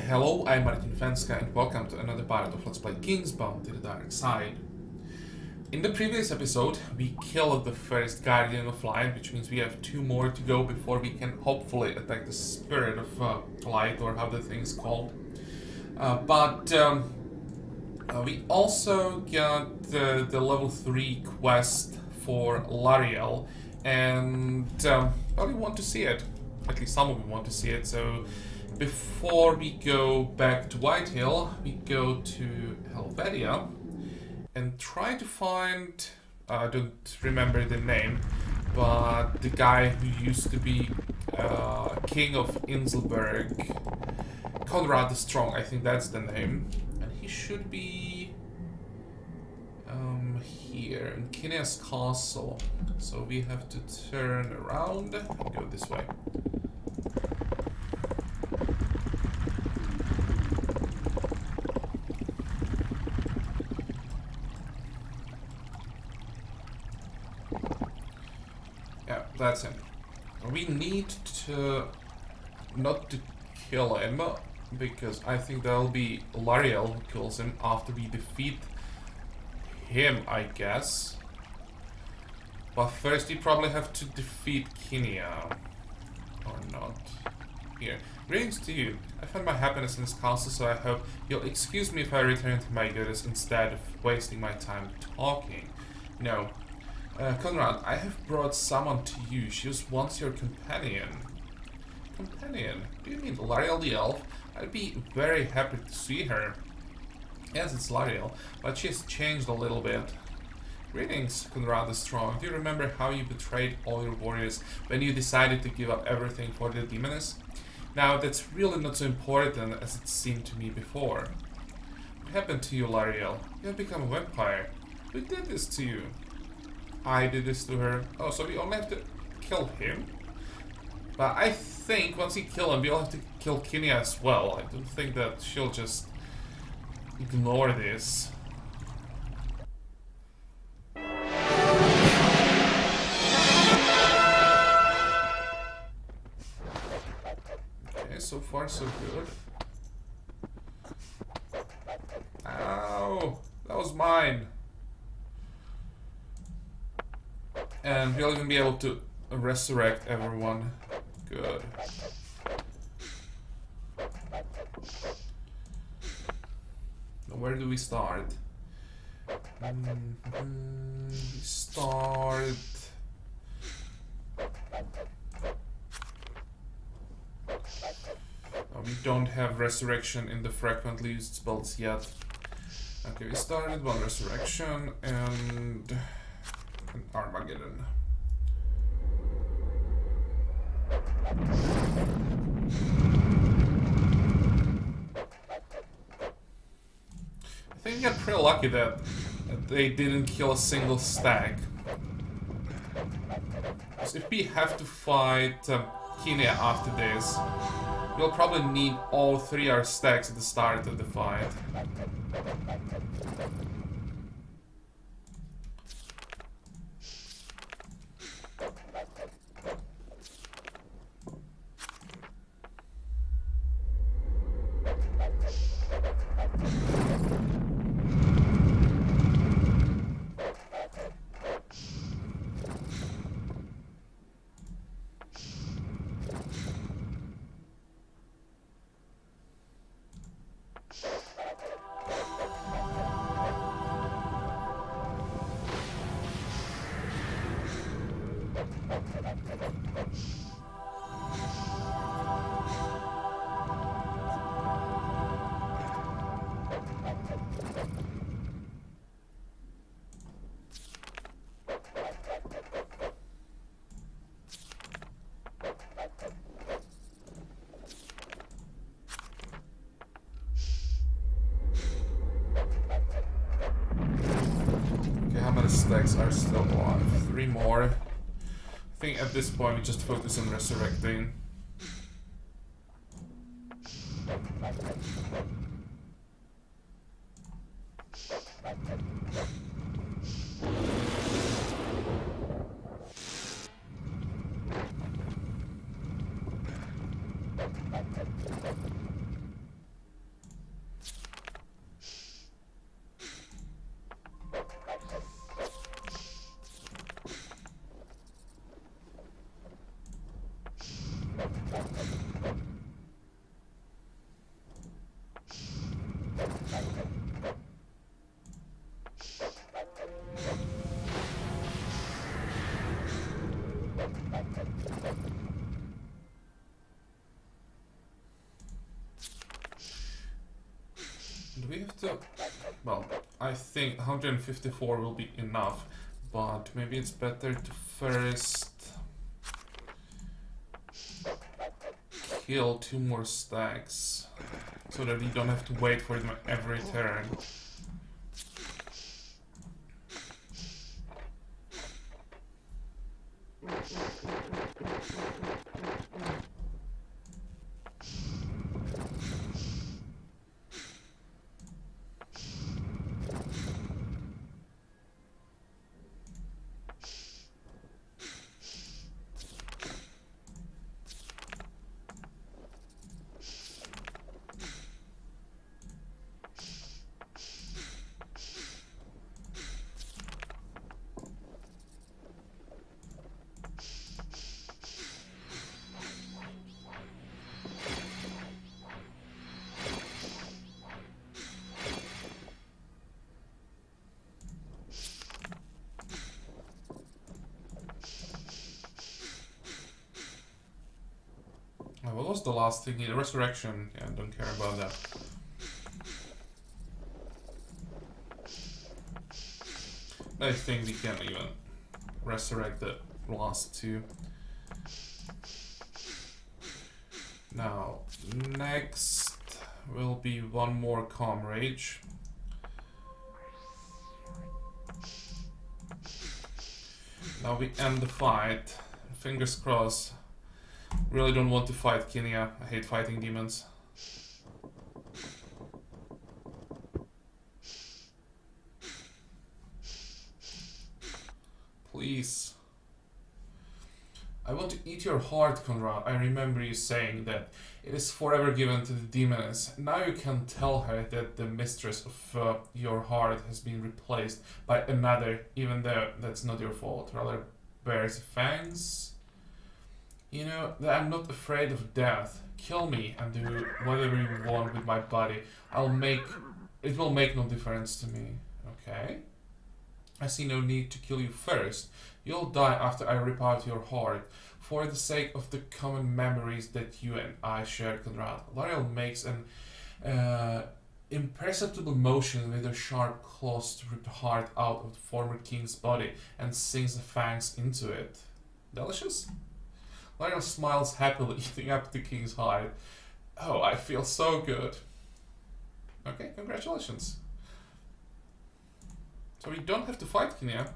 Hello, I'm Martin Fencka and welcome to another part of Let's Play Kingsbound to the Dark Side. In the previous episode, we killed the first Guardian of Light, which means we have two more to go before we can hopefully attack the Spirit of Light, or how the thing is called. But we also got the level 3 quest for Lariel, and well, we want to see it. At least some of you want to see it, so before we go back to Whitehill, we go to Helvetia and try to find, I don't remember the name, but the guy who used to be King of Inselberg, Conrad the Strong, I think that's the name, and he should be here in Kinneas Castle. So we have to turn around and go this way. Yeah, that's him. We need to not to kill him, because I think that'll be Lariel who kills him after we defeat him, I guess. But first we probably have to defeat Kinia. Or not. Here. Greetings to you. I found my happiness in this castle, so I hope you'll excuse me if I return to my goodness instead of wasting my time talking. No. Conrad, I have brought someone to you. She was once your companion. Companion? Do you mean Lariel the Elf? I'd be very happy to see her. Yes, it's Lariel, but she has changed a little bit. Greetings, Conrad the Strong. Do you remember how you betrayed all your warriors when you decided to give up everything for the demoness? Now, that's really not so important as it seemed to me before. What happened to you, Lariel? You have become a vampire. Who did this to you? I did this to her. Oh, so we only have to kill him? But I think once we kill him, we'll have to kill Kinia as well. I don't think that she'll just ignore this. Okay, so far so good. Ow! That was mine. And we'll even be able to resurrect everyone. Good. Where do we start? We start... Oh, we don't have resurrection in the frequently used spells yet. Okay, we started one resurrection and an Armageddon. I think we got pretty lucky that they didn't kill a single stag. Because if we have to fight Kinia after this, we'll probably need all three our stags at the start of the fight. Stacks are still alive. 3 more. I think at this point we just focus on resurrecting. have to... Well, I think 154 will be enough, but maybe it's better to first kill 2 more stacks, so that you don't have to wait for them every turn. What was the last thing? Resurrection. Yeah, don't care about that. I think we can even resurrect the last 2. Now, next will be 1 more Calm Rage. Now we end the fight. Fingers crossed. Really don't want to fight Kinia. I hate fighting demons. Please. I want to eat your heart, Conrad. I remember you saying that it is forever given to the demoness. Now you can tell her that the mistress of your heart has been replaced by another, even though that's not your fault. Rather bears fangs. You know that I'm not afraid of death. Kill me and do whatever you want with my body. It will make no difference to me. Okay? I see no need to kill you first. You'll die after I rip out your heart. For the sake of the common memories that you and I share, Conrad. L'Ariel makes an imperceptible motion with her sharp claws to rip the heart out of the former king's body and sinks the fangs into it. Delicious? L'Ariel smiles happily, eating up the king's heart. Oh, I feel so good. Okay, congratulations. So we don't have to fight Kinia.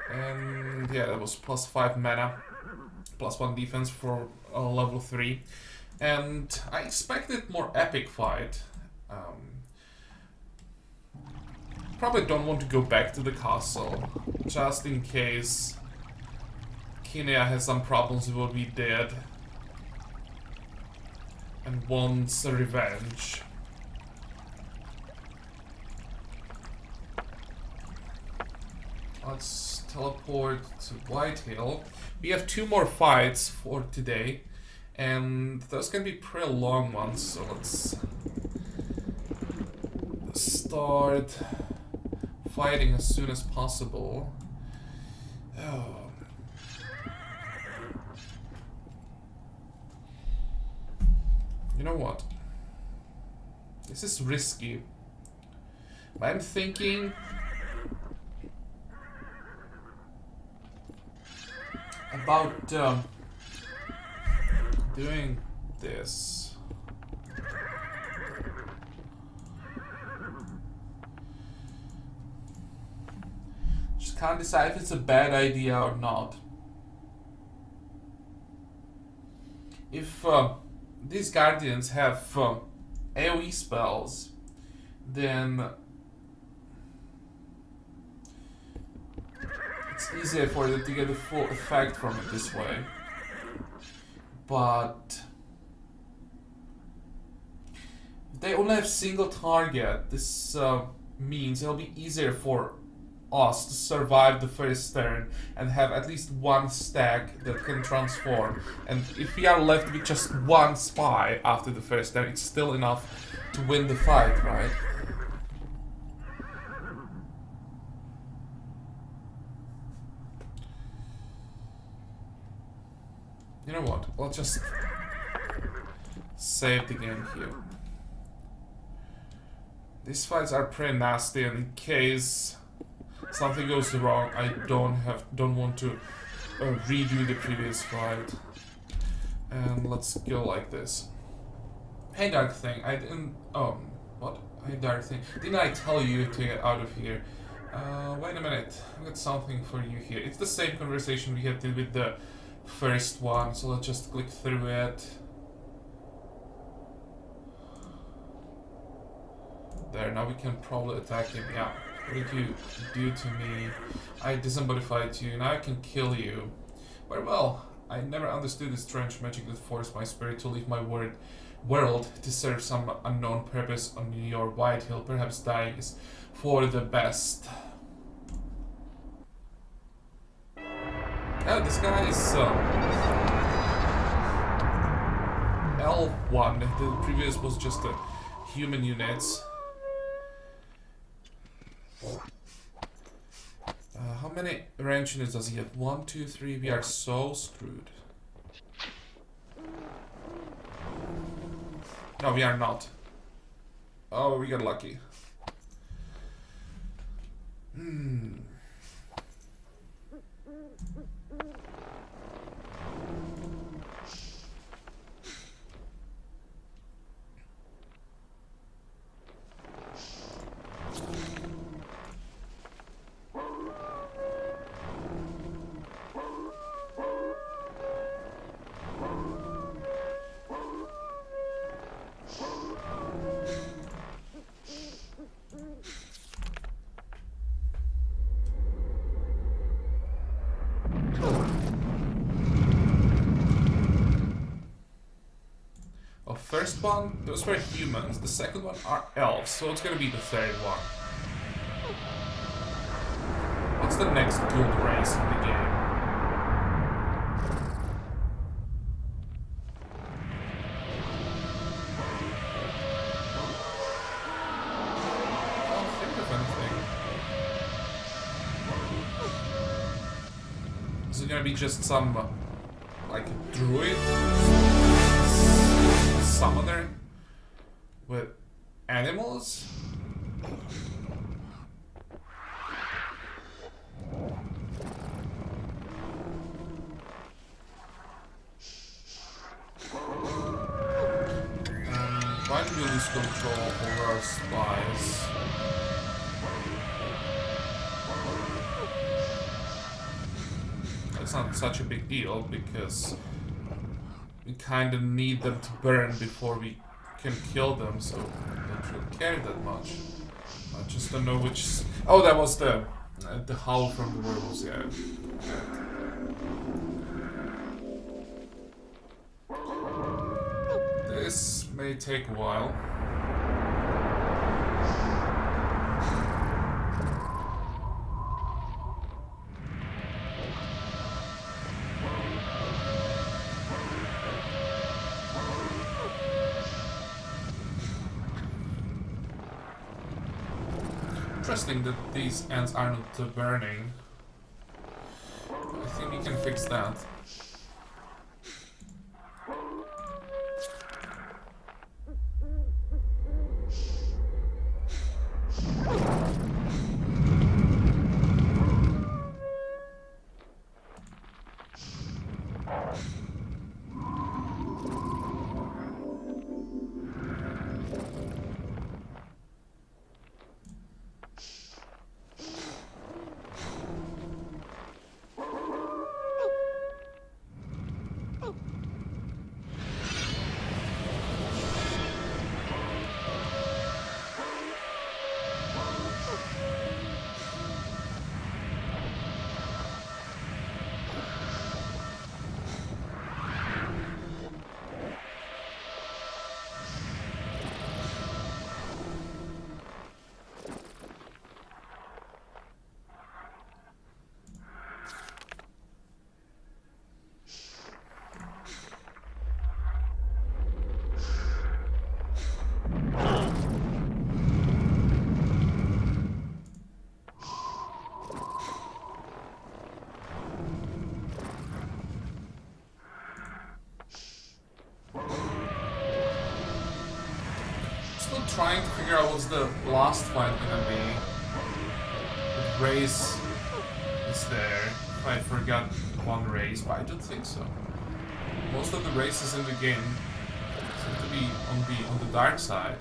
And yeah, that was +5 mana, +1 defense for level 3. And I expected more epic fight. Probably don't want to go back to the castle, just in case Kinia has some problems with what we did and wants a revenge. Let's teleport to Whitehill. We have 2 more fights for today, and those can be pretty long ones, so let's start fighting as soon as possible. Oh. You know what? This is risky. But I'm thinking about doing this. Just can't decide if it's a bad idea or not. If these guardians have AoE spells, then it's easier for them to get the full effect from it this way. But if they only have single target, this means it'll be easier for us to survive the first turn and have at least 1 stack that can transform. And if we are left with just 1 spy after the first turn, it's still enough to win the fight, right? You know what? I'll just save the game here. These fights are pretty nasty, and in case something goes wrong, I don't want to redo the previous fight. And let's go like this. Hey Dark Thing, I didn't... what? Hey Dark Thing, didn't I tell you to get out of here? Wait a minute, I got something for you here. It's the same conversation we had with the first one, so let's just click through it. There, now we can probably attack him. Yeah, what did you do to me? I disembodified you, now I can kill you. Very well, I never understood the strange magic that forced my spirit to leave my world to serve some unknown purpose on your White Hill. Perhaps dying is for the best. Oh, this guy is L1. The previous was just a human units. How many range units does he have? 1, 2, 3. We are so screwed. No, we are not. Oh, we got lucky. First one, those were humans. The second one are elves, so it's gonna be the third one. What's the next good race in the game? I don't think of anything. Is it gonna be just some, like, druid? Summoner with animals? Why do we lose control over our spies? It's not such a big deal because we kind of need them to burn before we can kill them, so I don't really care that much. I just don't know which... Oh, that was the howl from the werewolves, yeah. This may take a while. Interesting that these ants are not burning. I think we can fix that. figure out what's the last fight gonna be. The race is there. I forgot one race, but I don't think so. Most of the races in the game seem to be on the dark side.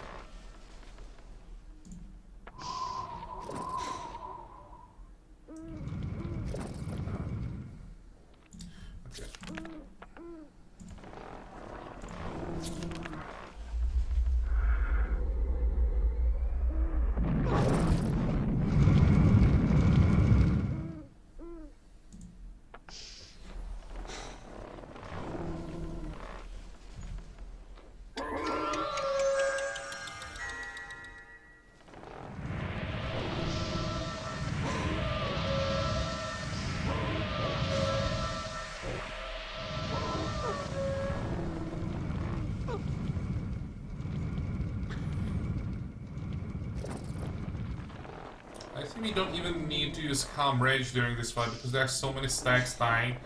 I think we don't even need to use Calm Rage during this fight because there are so many stacks dying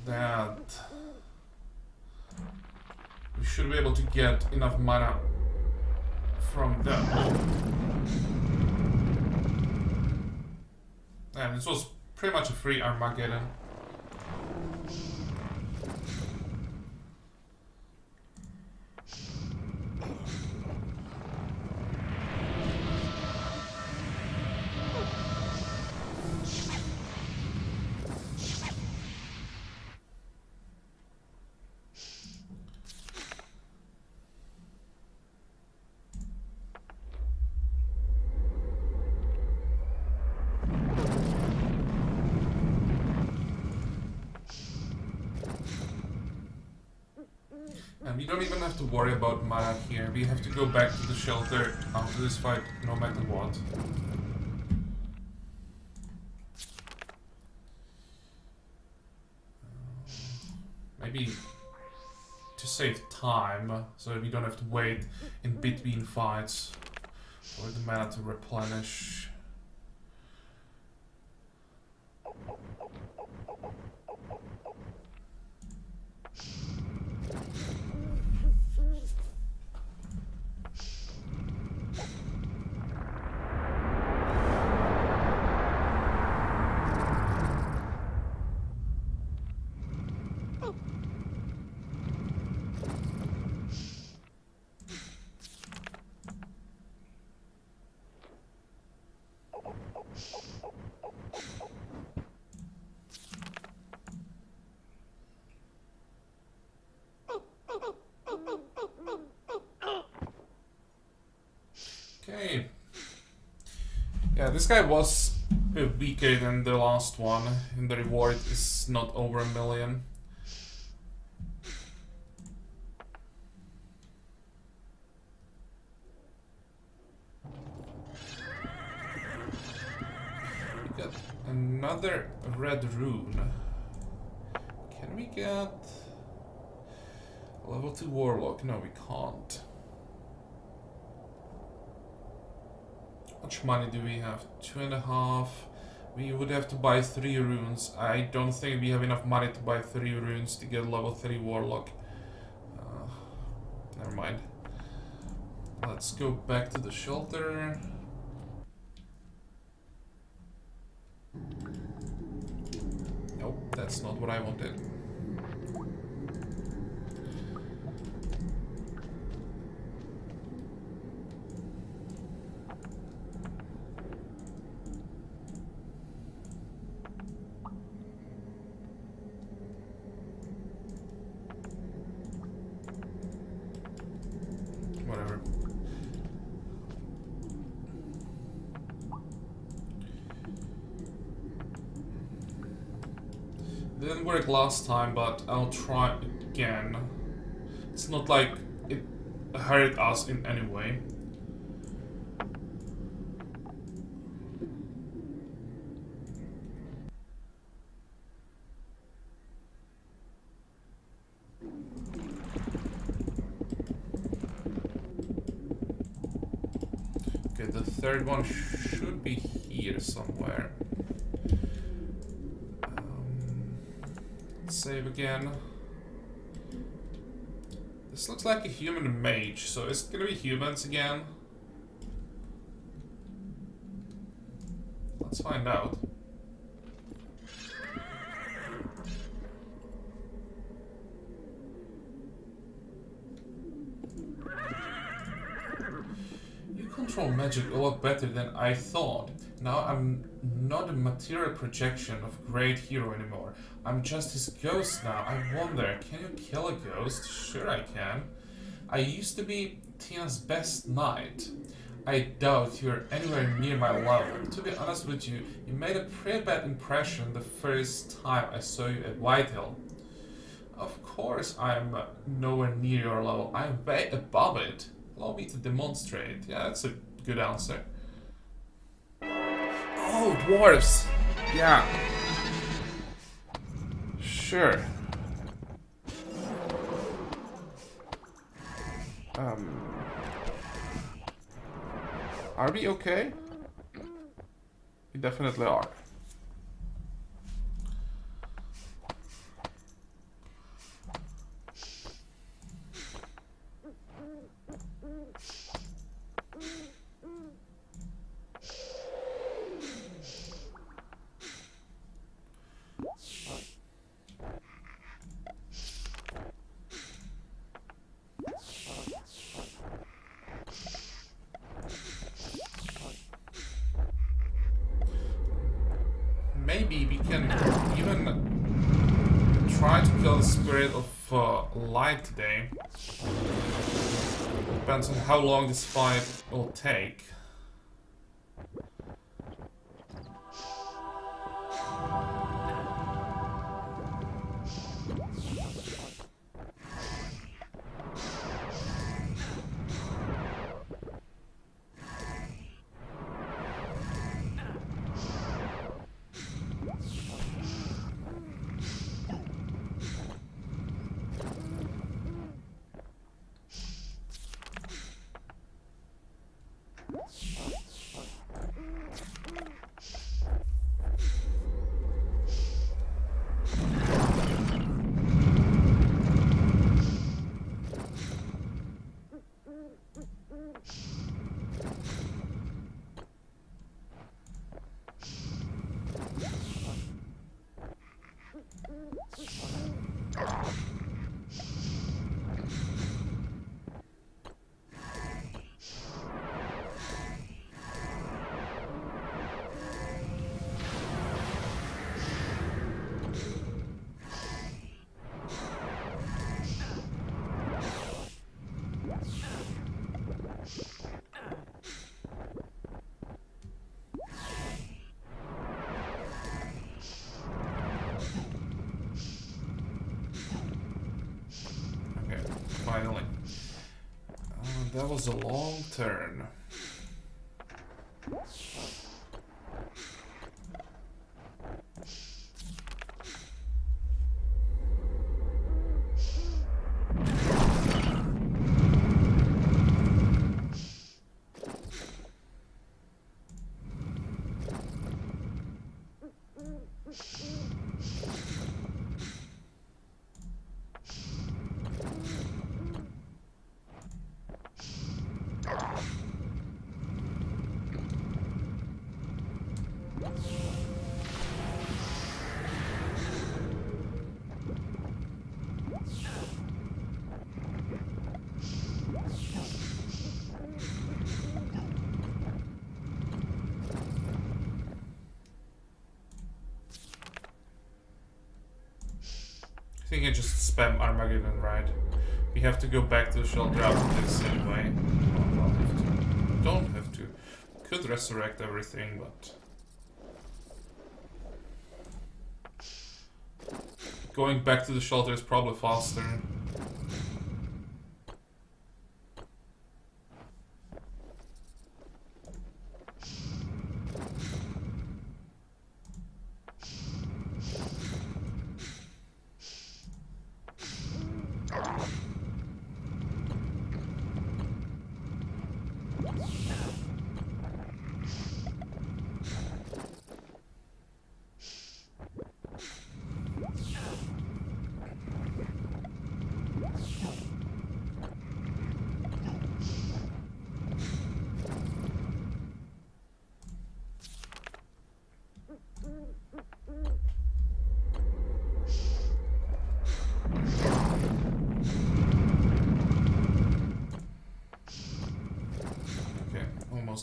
that we should be able to get enough mana from them. And this was pretty much a free Armageddon. And we don't even have to worry about mana here. We have to go back to the shelter after this fight, no matter what. Maybe to save time, so that we don't have to wait in between fights for the mana to replenish. Okay. Yeah, this guy was a bit weaker than the last one, and the reward is not over 1 million. We got another red rune. Can we get level 2 warlock? No, we can't. How much money do we have? 2.5. We would have to buy 3 runes. I don't think we have enough money to buy 3 runes to get level 3 warlock. Never mind. Let's go back to the shelter. Nope, that's not what I wanted. Whatever. Didn't work last time, but I'll try again. It's not like it hurt us in any way. Okay, the third one should be here somewhere. Save again. This looks like a human mage, so is it gonna be humans again? Let's find out. You control magic a lot better than I thought. Now I'm not a material projection of great hero anymore. I'm just his ghost now. I wonder, can you kill a ghost? Sure I can. I used to be Tina's best knight. I doubt you're anywhere near my level. To be honest with you, you made a pretty bad impression the first time I saw you at Whitehill. Of course I'm nowhere near your level. I'm way above it. Allow me to demonstrate. Yeah, that's a good answer. Oh, dwarves! Yeah. Sure. Are we okay? We definitely are. Maybe we can even try to kill the spirit of light today. Depends on how long this fight will take. Finally. That was a long turn. I think I just spam Armageddon, right? We have to go back to the shelter after this anyway. Well, don't have to. Could resurrect everything, but... going back to the shelter is probably faster.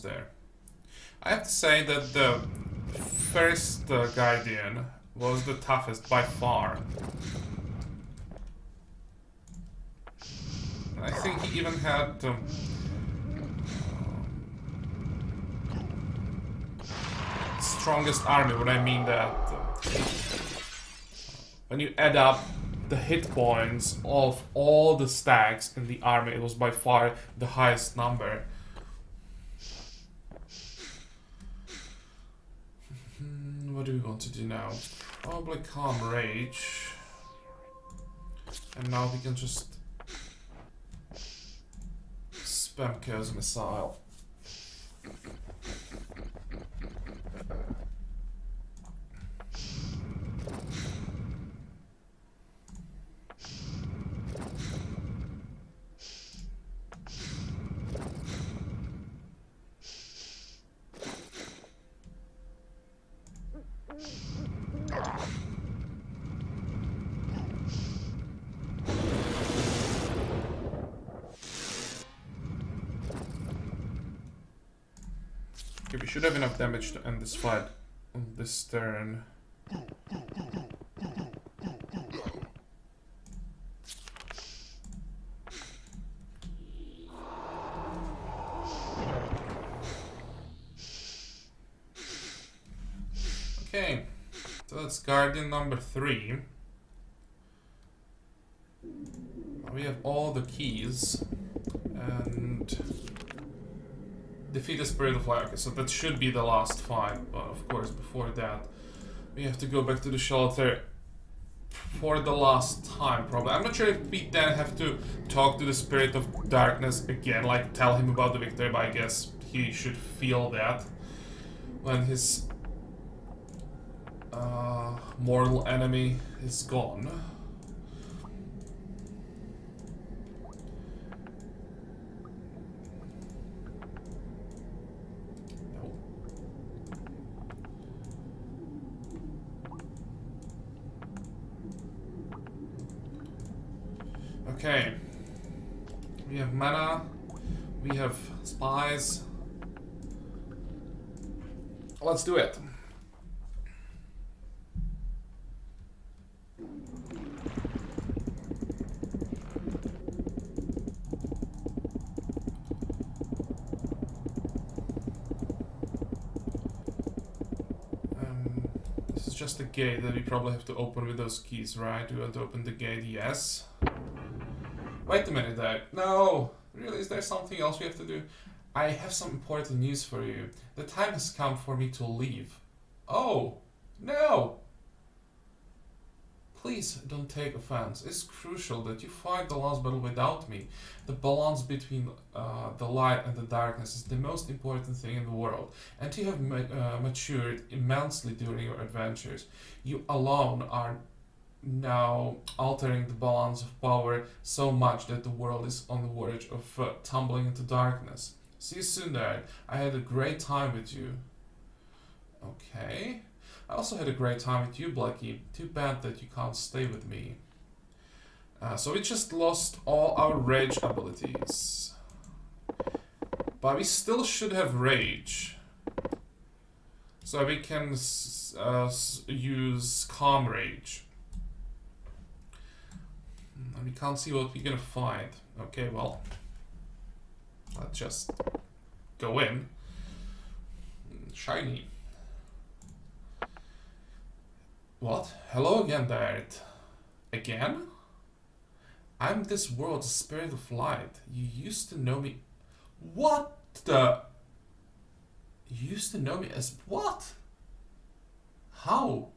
there. I have to say that the first Guardian was the toughest by far. I think he even had strongest army. What I mean that when you add up the hit points of all the stacks in the army, it was by far the highest number. What do we want to do now? Probably Calm Rage. And now we can just spam Chaos Missile. Okay, we should have enough damage to end this fight on this turn. Okay, so that's Guardian number 3. We have all the keys and defeat the Spirit of Light. Okay, so that should be the last fight, but of course before that we have to go back to the shelter for the last time probably. I'm not sure if we then have to talk to the Spirit of Darkness again, like tell him about the victory, but I guess he should feel that when his mortal enemy is gone. Okay, we have mana, we have spies. Let's do it. This is just a gate that we probably have to open with those keys, right? We want to open the gate, yes. Wait a minute, Dad. No! Really, is there something else we have to do? I have some important news for you. The time has come for me to leave. Oh! No! Please don't take offense. It's crucial that you fight the last battle without me. The balance between the light and the darkness is the most important thing in the world, and you have matured immensely during your adventures. You alone are now altering the balance of power so much that the world is on the verge of tumbling into darkness. See you soon, Dad. I had a great time with you. Okay. I also had a great time with you, Blackie. Too bad that you can't stay with me. So we just lost all our rage abilities. But we still should have rage. So we can use Calm Rage. And we can't see what we're gonna find. Okay, well, let's just go in. Shiny. What? Hello again, Dad. Again? I'm this world's Spirit of Light. You used to know me. What the? You used to know me as what? How?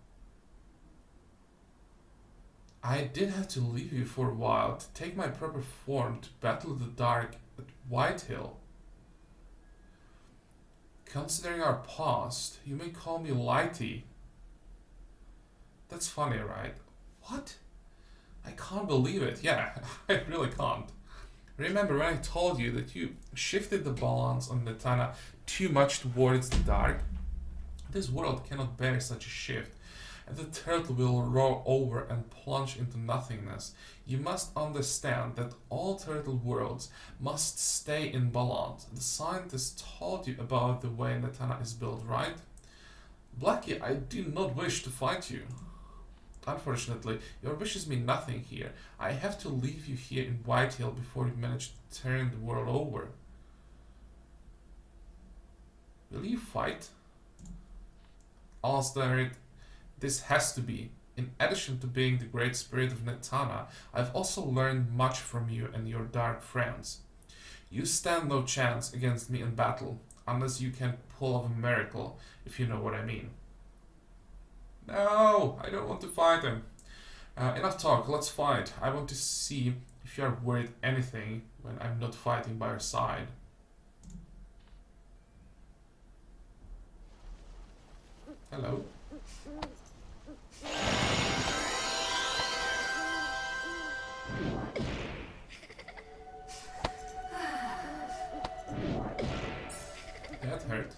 I did have to leave you for a while to take my proper form to battle the dark at Whitehill. Considering our past, you may call me Lighty. That's funny, right? What? I can't believe it. Yeah, I really can't. Remember when I told you that you shifted the balance on Netana too much towards the dark? This world cannot bear such a shift. and the turtle will roar over and plunge into nothingness. You must understand that all turtle worlds must stay in balance. The scientist told you about the way Netana is built, right? Blackie, I do not wish to fight you. Unfortunately, your wishes mean nothing here. I have to leave you here in Whitehill before you manage to turn the world over. Will you fight? Alistair, this has to be. In addition to being the great spirit of Netana, I've also learned much from you and your dark friends. You stand no chance against me in battle, unless you can pull off a miracle, if you know what I mean. No, I don't want to fight him. Enough talk, let's fight. I want to see if you are worth anything when I'm not fighting by your side. Hello. That hurt.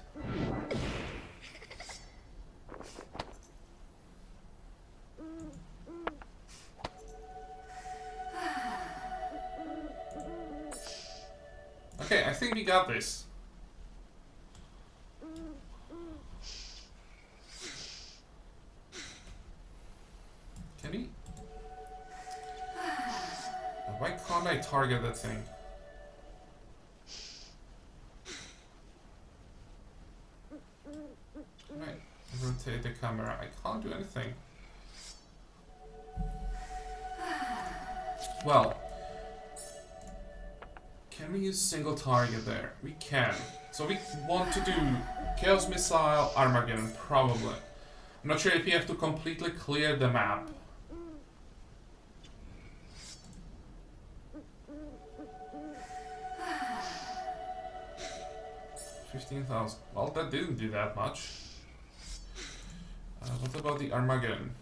Okay, I think we got this. Can we? Why can't I target that thing? Right, rotate the camera. I can't do anything. Well, can we use single target there? We can. So we want to do Chaos Missile, Armageddon, probably. I'm not sure if you have to completely clear the map. 15,000. Well, that didn't do that much. What about the Armageddon?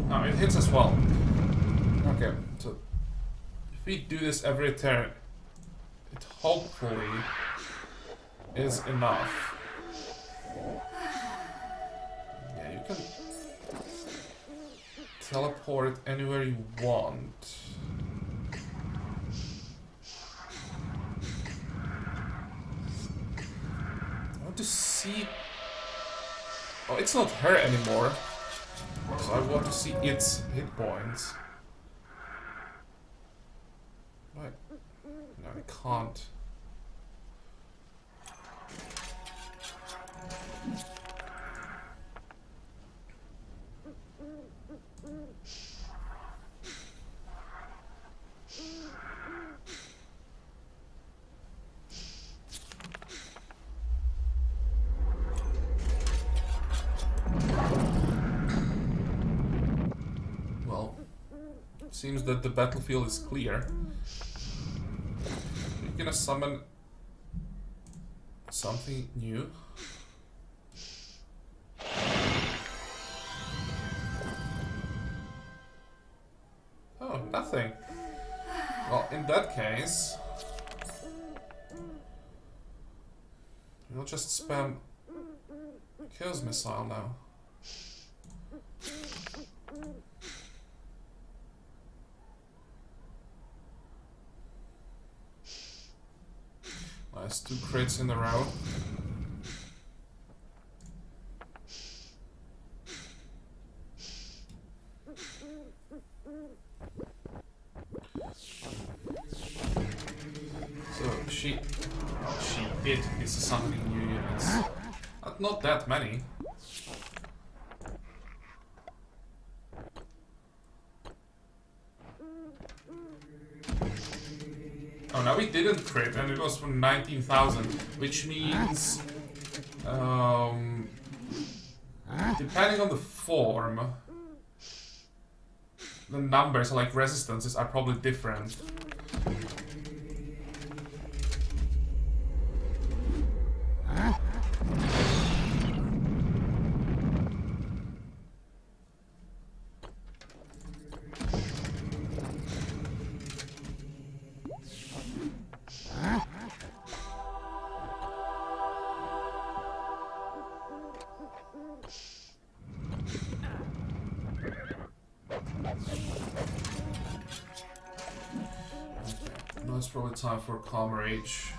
No, it hits as well. Okay, so if we do this every turn, it hopefully is enough. Yeah, you can teleport anywhere you want. I want to see... Oh, it's not her anymore. So I want to see its hit points. What? No, I can't. Seems that the battlefield is clear. We're gonna summon something new. Oh, nothing. Well, in that case, we'll just spam Chaos Missile now. Nice, 2 crits in a row. So she is summoning new units. Not that many. Oh, now we didn't crit, and it was for 19,000, which means, depending on the form, the numbers, like resistances, are probably different. probably time for Calmer Age.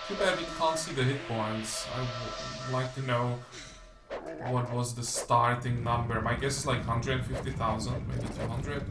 Too bad we can't see the hit points. I would like to know what was the starting number. My guess is like 150,000, maybe 200.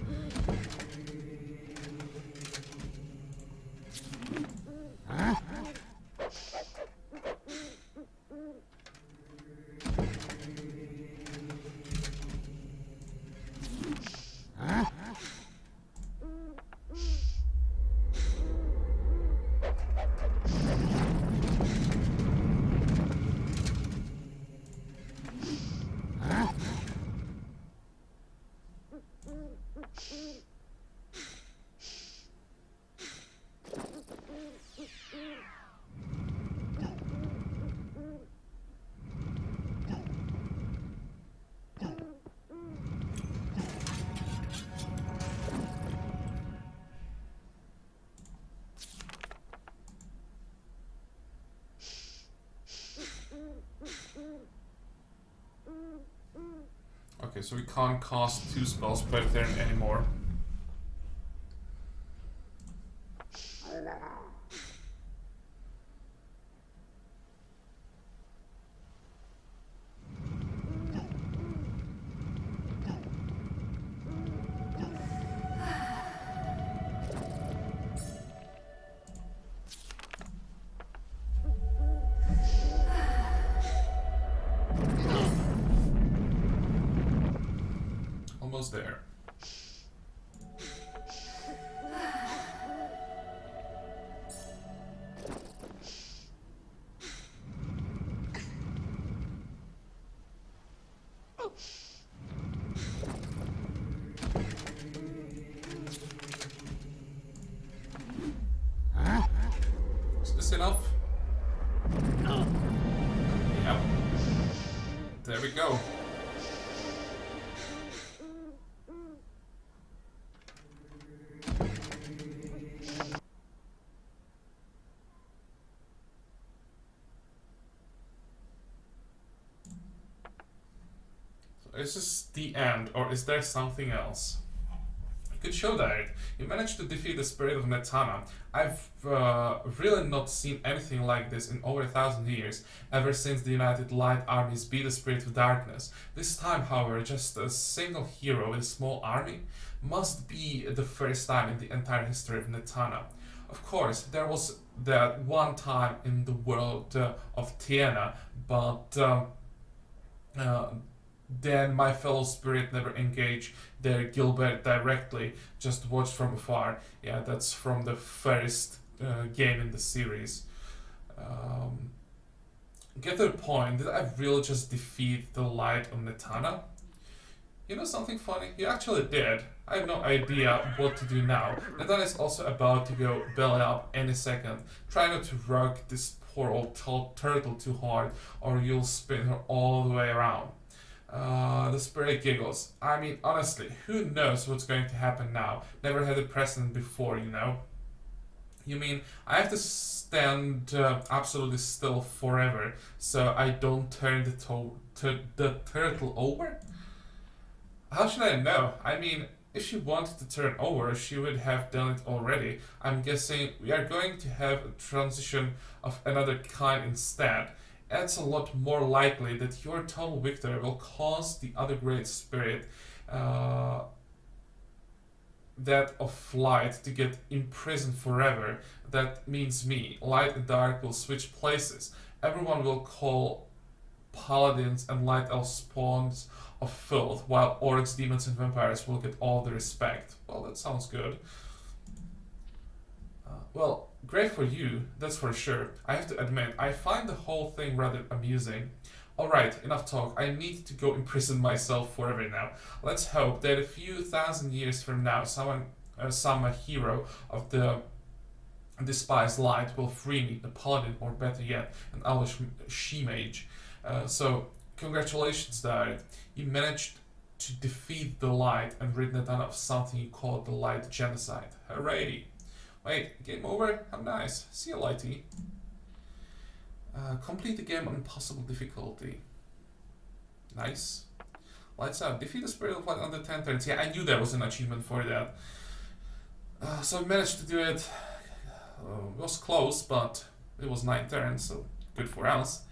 Okay, so we can't cast 2 spells per turn anymore. Almost there. Is this enough? Yep. There we go. Is this the end, or is there something else? You could show that. You managed to defeat the spirit of Netana. I've really not seen anything like this in over 1,000 years, ever since the United Light Armies beat the spirit of darkness. This time, however, just a single hero with a small army must be the first time in the entire history of Netana. Of course, there was that one time in the world of Tiena, but then my fellow spirit never engaged their Gilbert directly, just watched from afar. Yeah, that's from the first game in the series. Get to the point, did I really just defeat the light of Netana? You know something funny? You actually did. I have no idea what to do now. Netana is also about to go belly up any second. Try not to rock this poor old turtle too hard, or you'll spin her all the way around. The spirit giggles. I mean, honestly, who knows what's going to happen now? Never had a precedent before, you know? You mean I have to stand absolutely still forever so I don't turn the turtle over? How should I know? I mean, if she wanted to turn over, she would have done it already. I'm guessing we are going to have a transition of another kind instead. It's a lot more likely that your total victory will cause the other great spirit, that of light, to get imprisoned forever. That means me. Light and dark will switch places. Everyone will call paladins and light elf spawns of filth, while orcs, demons, and vampires will get all the respect. Well, that sounds good. Well, great for you, that's for sure. I have to admit, I find the whole thing rather amusing. Alright, enough talk. I need to go imprison myself forever now. Let's hope that a few thousand years from now, some hero of the despised light will free me, a paladin, or better yet, an elvish she-mage. So, congratulations, Dared. You managed to defeat the light and rid Netana of something you call the light genocide. Hooray! Wait, game over? How nice. See you, Lighty. Complete the game on impossible difficulty. Nice. Lights out. Defeat the spirit of light under 10 turns. Yeah, I knew there was an achievement for that. So I managed to do it. It was close, but it was 9 turns, so good for us.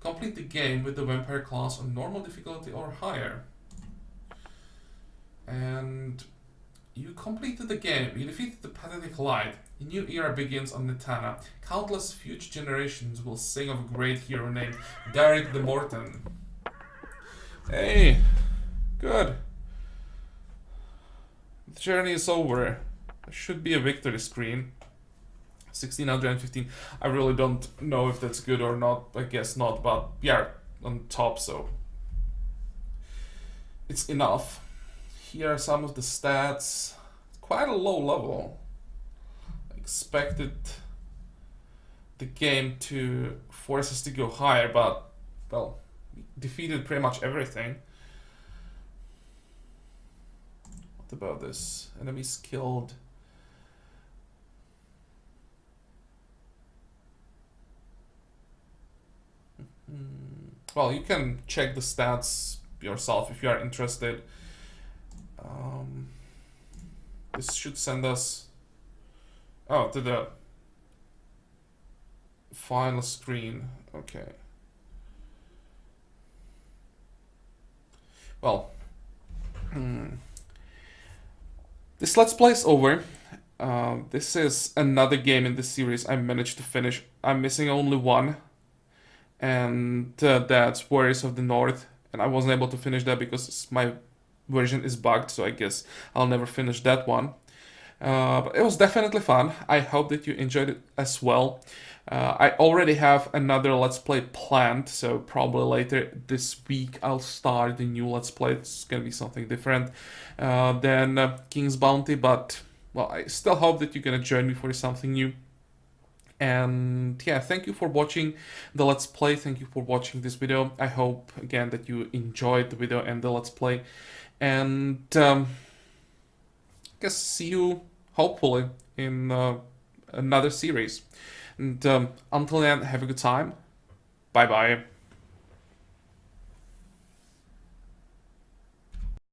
Complete the game with the vampire class on normal difficulty or higher. And you completed the game. You defeated the pathetic light. A new era begins on Netana. Countless future generations will sing of a great hero named Derek the Morton. Hey, good. The journey is over. There should be a victory screen. 1615. I really don't know if that's good or not. I guess not, but yeah, on top, so it's enough. Here are some of the stats. Quite a low level. I expected the game to force us to go higher, but well, defeated pretty much everything. What about this? Enemies killed. Well, you can check the stats yourself if you are interested. This should send us to the final screen. Okay. Well, this Let's Play is over. This is another game in this series I managed to finish. I'm missing only one, and that's Warriors of the North, and I wasn't able to finish that because my version is bugged, so I guess I'll never finish that one. But it was definitely fun. I hope that you enjoyed it as well. I already have another Let's Play planned, so probably later this week I'll start the new Let's Play. It's gonna be something different than King's Bounty, but well, I still hope that you're gonna join me for something new. And yeah, thank you for watching the Let's Play. Thank you for watching this video. I hope again that you enjoyed the video and the Let's Play. And I guess see you hopefully in another series. And until then, have a good time. Bye bye.